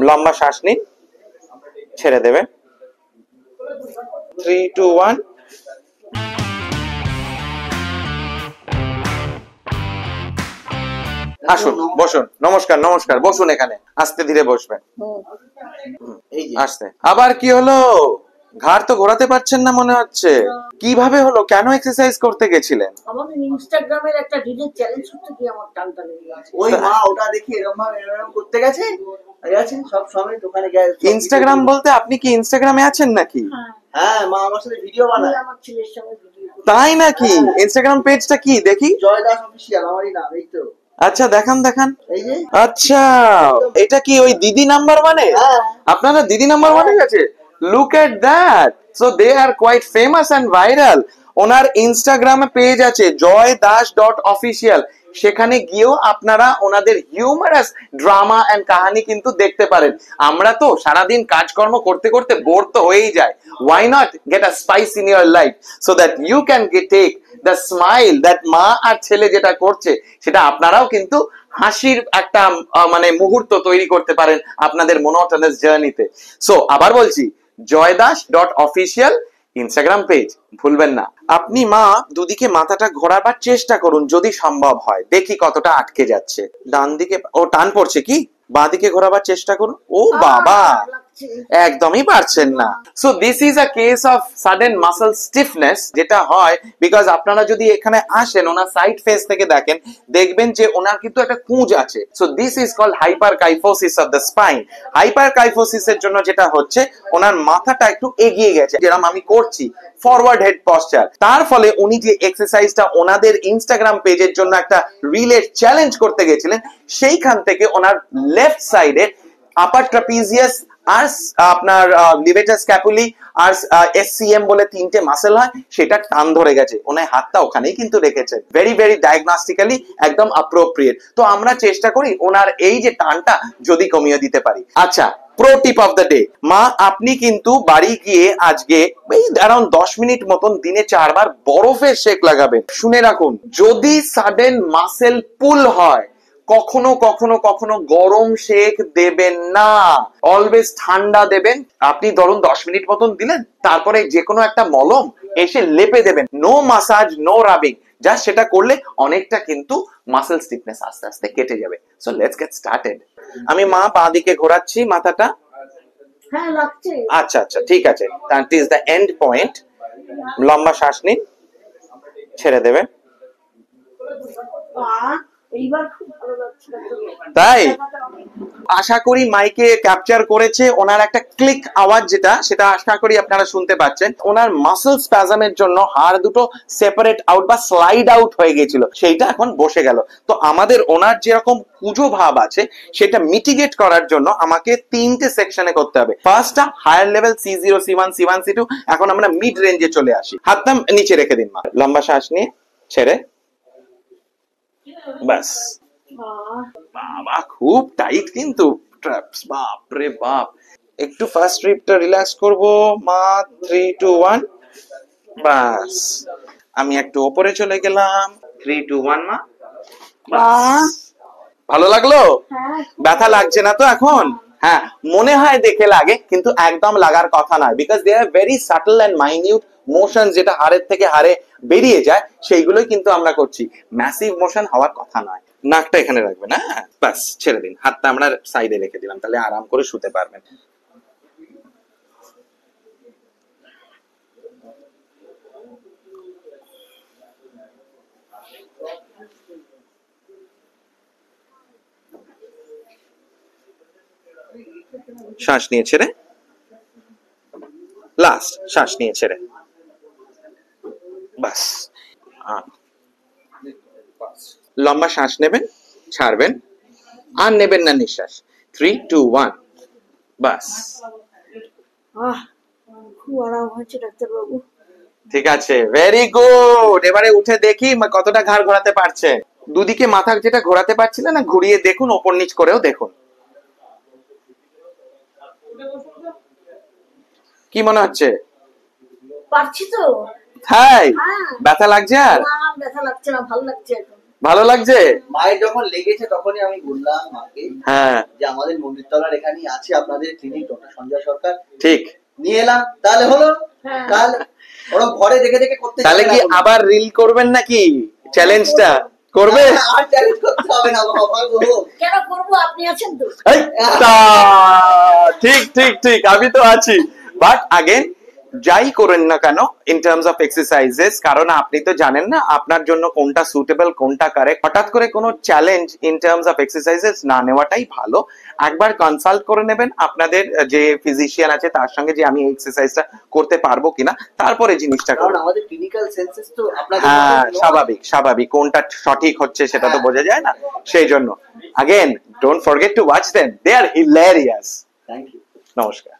লম্বা শ্বাস নিন, ছেড়ে দেবে। 3 2 1। আসুন, বসুন। নমস্কার নমস্কার, বসুন এখানে, আস্তে ধীরে বসবেন। আস্তে। আবার কি হলো? ঘাড় তো ঘোরাতে পারছেন না মনে হচ্ছে। কিভাবে হলো? কেন এক্সারসাইজ করতে গেছিলেন? আমাদের ইনস্টাগ্রামের একটা ডিজে চ্যালেঞ্জ করতে গিয়ে আমার টানটা লেগে গেছে। ওই মা ওটা দেখি এরকম করতে গেছে, গেছে সব সময় দোকানে গেছে। ইনস্টাগ্রাম বলতে আপনি কি ইনস্টাগ্রামে আছেন নাকি? হ্যাঁ, মা আমার সাথে ভিডিও বানায়, আমার ছেলের সঙ্গে ভিডিও। তাই নাকি? ইনস্টাগ্রাম পেজটা কি দেখি? জয়দাস অফিসিয়াল, আমারই নাম। এই তো। আচ্ছা, দেখান দেখান। এই যে। আচ্ছা, এটা কি ওই দিদি নাম্বার মানে? আপনারা দিদি নাম্বার মানে গেছে? Look at that. So they are quite famous and viral. ওনার ইনস্টাগ্রামে পেজ আছে joydas.official। সেখানে গিয়েও আপনারা ওনাদের হিউমারাস ড্রামা এন্ড কাহিনী কিন্তু দেখতে পারেন। আমরা তো সারাদিন কাজকর্ম করতে করতে বোর তো হয়েই যায়। Why not get a spice in your life so that you can take the smile that মা আর ছেলে যেটা করছে সেটা আপনারাও কিন্তু হাসির একটা মানে মুহূর্ত তৈরি করতে পারেন আপনাদের মনোটনাস জার্নিতে। সো আবার বলছি, joydas.official ইনস্টাগ্রাম পেজ ভুলবেন না। আপনি মা দুদিকে মাথাটা ঘোরাবার চেষ্টা করুন যদি সম্ভব হয়, দেখি কতটা আটকে যাচ্ছে। ডান দিকে ও টান পড়ছে কি? বাঁ দিকে ঘোরাবার চেষ্টা করুন। ও বাবা, একদমই পারছেন না। So this is a case of sudden muscle stiffness, যেটা হয় বিকজ আপনারা যদি এখানে আসেন ওনার সাইড ফেস থেকে দেখেন, দেখবেন যে ওনার কিন্তু একটা কুঁজ আছে। So this is called hyperkyphosis of the spine. Hyperkyphosis এর জন্য যেটা হচ্ছে ওনার মাথাটা একটু এগিয়ে গেছে, যেরকম আমি করছি ফরওয়ার্ড হেড পশ্চার। তার ফলে উনি যে এক্সারসাইজটা ওনাদের ইনস্টাগ্রাম পেজের জন্য একটা রিলে চ্যালেঞ্জ করতে গেছিলেন, সেইখান থেকে ওনার লেফট সাইডে আপার ট্রাপিজিয়াস আর আপনার লিভেটার স্ক্যাপুলি আর এসসিএম বলে তিনটে মাসেল হয়, সেটা টান ধরে গেছে। ওনার হাতটা ওখানেই কিন্তু রেখেছেন। ভেরি ভেরি ডায়াগনস্টিক্যালি একদম অ্যাপ্রোপ্রিয়েট। তো আমরা চেষ্টা করি ওনার এই যে টানটা যদি কমিয়ে দিতে পারি। আচ্ছা, pro tip of the day, মা আপনি কিন্তু বাড়ি গিয়ে আজকে এই অ্যারাউন্ড 10 মিনিট মতন দিনে 4 বার বরফের শেক লাগাবেন। শুনে রাখুন, যদি সাডেন মাসেল পুল হয় কখনো কখনো কখনো গরম শেক দেবেন না, অলওয়েজ ঠান্ডা দেবেন। আপনি ধরুন 10 মিনিট মতন দিলেন, তারপরে যে কোনো একটা মলম এসে লেপে দেবেন। No massage, no rubbing, just সেটা করলে অনেকটা কিন্তু মাসেল স্টিফনেস আস্তে আস্তে কেটে যাবে। So let's get started. আমি মা বাঁ দিকে ঘোরাচ্ছি মাথাটা। হ্যাঁ, লাগছে। আচ্ছা আচ্ছা, ঠিক আছে। That is the end point. লম্বা শ্বাস নিন, ছেড়ে দেবে। এইবার খুব ভালো লাগছে। তাই আশা করি মাইকে ক্যাপচার করেছে ওনার একটা ক্লিক আওয়াজ, সেটা আশা করি আপনারা শুনতে পাচ্ছেন। ওনার মাসল স্প্যাজমের জন্য হাড় দুটো সেপারেট আউট বা স্লাইড আউট হয়ে গেছিল, সেইটা এখন বসে গেল। তো আমাদের ওনার যেরকম পুজো ভাব আছে সেটা মিটিগেট করার জন্য আমাকে 3টে সেকশনে করতে হবে। ফার্স্টটা higher level C0 C1 C1 C2। এখন আমরা মিড রেঞ্জে চলে আসি। হাতটা নিচে রেখে দিন মা, লম্বা শ্বাস নিয়ে ছেড়ে, বাস। বাবা খুব টাইট কিন্তু ট্র্যাপস, বাপ রে বাপ। একটু ফার্স্ট রিপটা রিল্যাক্স করব মা। 3 2 1, বাস। আমি একটু উপরে চলে গেলাম। 3 2 1 মা, বাস। ভালো লাগলো? ব্যথা লাগছে না তো এখন? হ্যাঁ, মনে হয় দেখে লাগে, কিন্তু একদম লাগার কথা নয়, because they are very subtle and minute motion, যেটা হাড়ের থেকে হাড়ে বেরিয়ে যায়, সেইগুলোই কিন্তু আমরা করছি। ম্যাসিভ মোশন হওয়ার কথা নয়। নাকটা এখানে রাখবেন, হ্যাঁ, বাস ছেড়ে দিন। হাতটা আমরা সাইডে রেখে দিলাম, তাহলে আরাম করে শুতে পারবেন। শ্বাস নিয়ে ছেড়ে, লাস্ট শ্বাস নিয়ে ছেড়ে, বাস। লম্বা শ্বাস নেবেন, ছাড়বেন, আর নেবেন না নিঃশ্বাস। 3 2 1, বাস। খুব আরাম হচ্ছে ডাক্তার বাবু। ঠিক আছে, ভেরি গুড। এবারে উঠে দেখি কতটা ঘাড় ঘোরাতে পারছে। দুদিকে মাথা যেটা ঘোরাতে পারছিলেন না, ঘুরিয়ে দেখুন, ওপর নিচ করেও দেখুন। কি মনে হচ্ছে? পারছি তো। তাই? ব্যথা লাগছে? আর ব্যথা লাগছে না, ভালো লাগছে। ভালো লাগছে? মায়ের যখন লেগেছে তখনই আমি বললাম মাকে হ্যাঁ যে আমাদের মন্দিরতলার এখানেই আছে আপনাদের ক্লিনিক, ডক্টর সঞ্জয় সরকার, ঠিক। নিয়ে এলাম। তাহলে হলো, কাল ওরকম ঘরে দেখে দেখে করতে তাহলে যাবে কি না কোনো। আবার রিল করবেন নাকি? চ্যালেঞ্জটা করবে? না, আর চ্যালেঞ্জ করতে হবে না বাবা গো। কেন করবো, আপনি আছেন তো। এই ঠিক ঠিক ঠিক, আমি তো আছি। বাট আগেন যাই করেন না কেন ইন টার্মস অফ এক্সারসাইজেস, কারণ আপনি তো জানেন না আপনার জন্য কোনটা সুটেবল কোনটা কারেক্ট। হঠাৎ করে কোনো challenge in terms of exercises না নেওয়াটাই ভালো। একবার কনসাল্ট করে নেবেন আপনাদের যে ফিজিশিয়ান আছে তার সঙ্গে, যে আমি এই এক্সারসাইজটা করতে পারবো কিনা, তারপরে জিনিসটা কারণ করুন। আমাদের ক্লিনিক্যাল সেন্সেস তো আপনাদের হ্যাঁ মতো নয়। স্বাভাবিক স্বাভাবিক, কোনটা সঠিক হচ্ছে সেটা তো বোঝা যায় না, সেই জন্য। Again don't forget to watch them, they are hilarious. Thank you. নমস্কার।